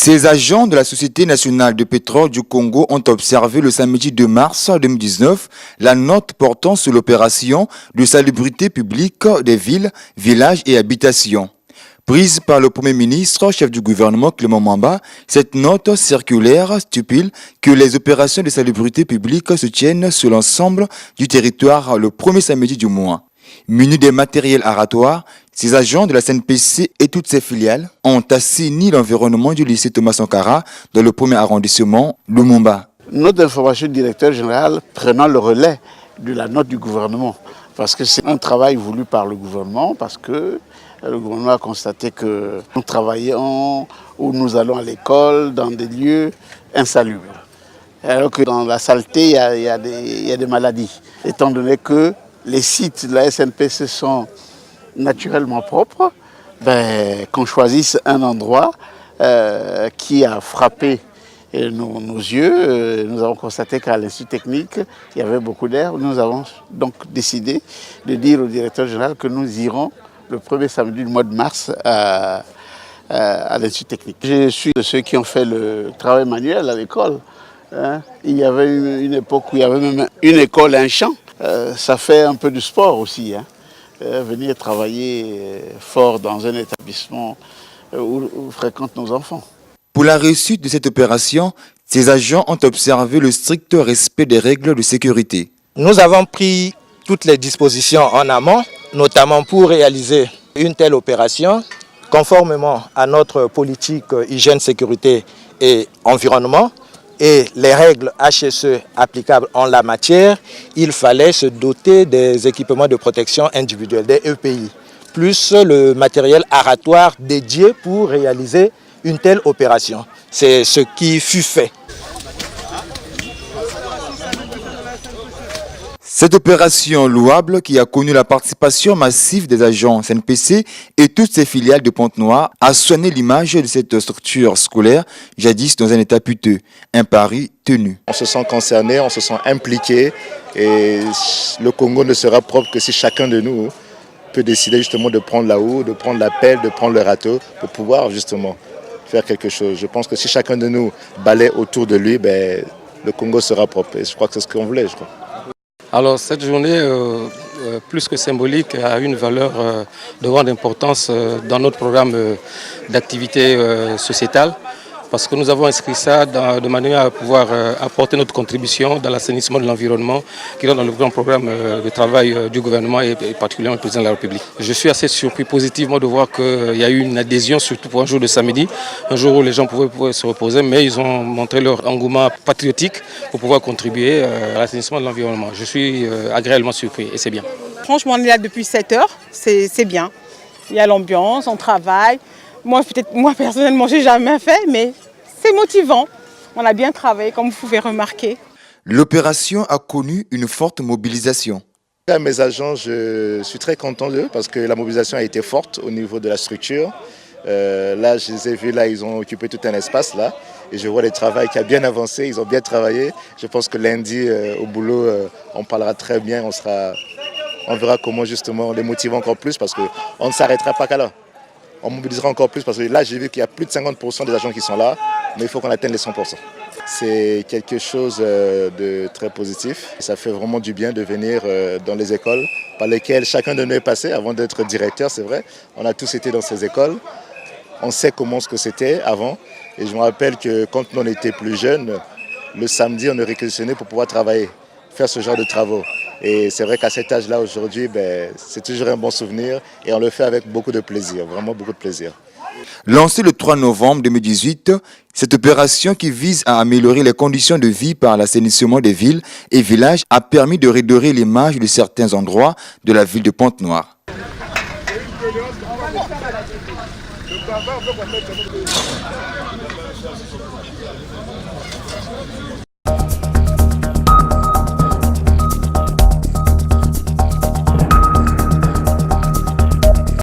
Ces agents de la Société nationale de pétrole du Congo ont observé le samedi 2 mars 2019 la note portant sur l'opération de salubrité publique des villes, villages et habitations. Prise par le Premier ministre, chef du gouvernement Clément Mwamba, cette note circulaire stipule que les opérations de salubrité publique se tiennent sur l'ensemble du territoire le premier samedi du mois. Munis des matériels aratoires, ces agents de la CNPC et toutes ses filiales ont assaini l'environnement du lycée Thomas Sankara dans le premier arrondissement, Lumumba. Note d'information du directeur général prenant le relais de la note du gouvernement. Parce que c'est un travail voulu par le gouvernement, parce que le gouvernement a constaté que nous travaillons ou nous allons à l'école dans des lieux insalubres. Alors que dans la saleté, il y a des maladies. Étant donné que les sites de la SNPC sont naturellement propres, qu'on choisisse un endroit qui a frappé nos yeux. Nous avons constaté qu'à l'Institut technique, il y avait beaucoup d'air. Nous avons donc décidé de dire au directeur général que nous irons le premier samedi du mois de mars à l'Institut technique. Je suis de ceux qui ont fait le travail manuel à l'école. Il y avait une époque où il y avait même une école et un champ. Ça fait un peu du sport aussi, venir travailler fort dans un établissement où fréquentent nos enfants. Pour la réussite de cette opération, ces agents ont observé le strict respect des règles de sécurité. Nous avons pris toutes les dispositions en amont, notamment pour réaliser une telle opération, conformément à notre politique hygiène, sécurité et environnement. Et les règles HSE applicables en la matière, il fallait se doter des équipements de protection individuelle, des EPI, plus le matériel aratoire dédié pour réaliser une telle opération. C'est ce qui fut fait. Cette opération louable qui a connu la participation massive des agents CNPC et toutes ses filiales de Pointe-Noire a soigné l'image de cette structure scolaire, jadis dans un état piteux, un pari tenu. On se sent concerné, on se sent impliqué et le Congo ne sera propre que si chacun de nous peut décider justement de prendre la houe, de prendre la pelle, de prendre le râteau pour pouvoir justement faire quelque chose. Je pense que si chacun de nous balaie autour de lui, le Congo sera propre et je crois que c'est ce qu'on voulait. Alors cette journée, plus que symbolique, a une valeur de grande importance dans notre programme d'activité sociétale, parce que nous avons inscrit ça de manière à pouvoir apporter notre contribution dans l'assainissement de l'environnement qui est dans le grand programme de travail du gouvernement et particulièrement du président de la République. Je suis assez surpris positivement de voir qu'il y a eu une adhésion, surtout pour un jour de samedi, un jour où les gens pouvaient se reposer, mais ils ont montré leur engouement patriotique pour pouvoir contribuer à l'assainissement de l'environnement. Je suis agréablement surpris et c'est bien. Franchement, on est là depuis 7 heures, c'est bien. Il y a l'ambiance, on travaille. Moi personnellement, je n'ai jamais fait, mais c'est motivant. On a bien travaillé, comme vous pouvez remarquer. L'opération a connu une forte mobilisation. À mes agents, je suis très content d'eux parce que la mobilisation a été forte au niveau de la structure. Là, je les ai vus, là, ils ont occupé tout un espace là. Et je vois le travail qui a bien avancé, ils ont bien travaillé. Je pense que lundi, au boulot, on parlera très bien, on verra comment justement les motiver encore plus parce qu'on ne s'arrêtera pas qu'à là. On mobilisera encore plus parce que là, j'ai vu qu'il y a plus de 50% des agents qui sont là, mais il faut qu'on atteigne les 100%. C'est quelque chose de très positif. Ça fait vraiment du bien de venir dans les écoles par lesquelles chacun de nous est passé avant d'être directeur, c'est vrai. On a tous été dans ces écoles. On sait comment ce que c'était avant. Et je me rappelle que quand on était plus jeunes, le samedi, on est réquisitionné pour pouvoir travailler, faire ce genre de travaux. Et c'est vrai qu'à cet âge-là, aujourd'hui, c'est toujours un bon souvenir et on le fait avec beaucoup de plaisir, vraiment beaucoup de plaisir. Lancée le 3 novembre 2018, cette opération qui vise à améliorer les conditions de vie par l'assainissement des villes et villages a permis de redorer l'image de certains endroits de la ville de Pointe-Noire.